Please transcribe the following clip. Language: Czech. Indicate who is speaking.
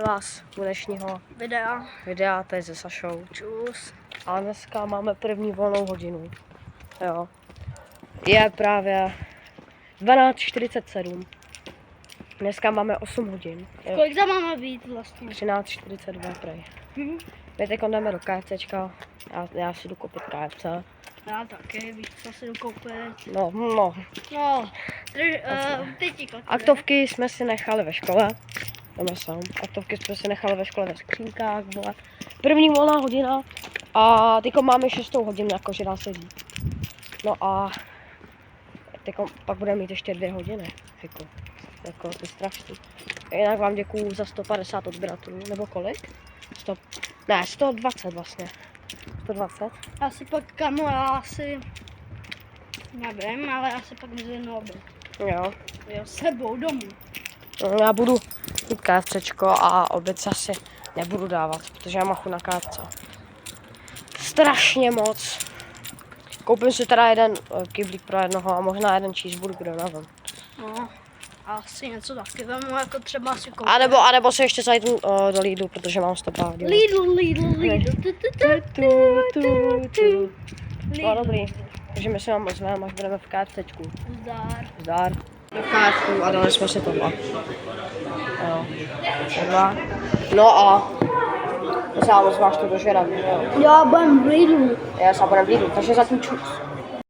Speaker 1: vás u dnešního videa, to je se Sašou.
Speaker 2: Čus.
Speaker 1: A dneska máme první volnou hodinu. Jo. Je právě 12:47. Dneska máme 8 hodin.
Speaker 2: Kolik tam máme být vlastně?
Speaker 1: 13:42 prej. My teď jdeme do KFCčka. Já si jdu koupit KFC.
Speaker 2: Já taky, víš, co si jdu koupit.
Speaker 1: No.
Speaker 2: Teď
Speaker 1: Aktovky jsme si nechali ve škole. Aktovky jsme si nechali ve škole ve skřínkách. Vole. První volná hodina. A teďko máme 6. hodinu, jakože dá se říct. No a teďko pak budeme mít ještě 2 hodiny. Jako to je strašný. Jinak vám děkuju za 150 odběratelů, nebo kolik? 120 vlastně. 120.
Speaker 2: Asi pak, kamo, já asi nevím, ale asi pak nezvědnu oběd.
Speaker 1: Jo.
Speaker 2: Jo, sebou domů.
Speaker 1: Já budu mít KFCčko a oběd si asi nebudu dávat, protože já mám chuť na KFC. Strašně moc. Koupím si teda jeden kyblík pro jednoho a možná jeden cheeseburger, nevím.
Speaker 2: No, asi něco taky vemu, jako třeba si koupit.
Speaker 1: A nebo si ještě zajdu do Lidlu, protože mám 100
Speaker 2: Lidl.
Speaker 1: No dobrý. Takže my se vám ozveme, až budeme v KFCčku. Zdar. Do KFCku a dali jsme si tohle. Jo. Tohle. No a sám ozváš to dožerat, jo.
Speaker 2: Já budem v Lidlu.
Speaker 1: Já sám budem v Lidlu, takže zatím čus.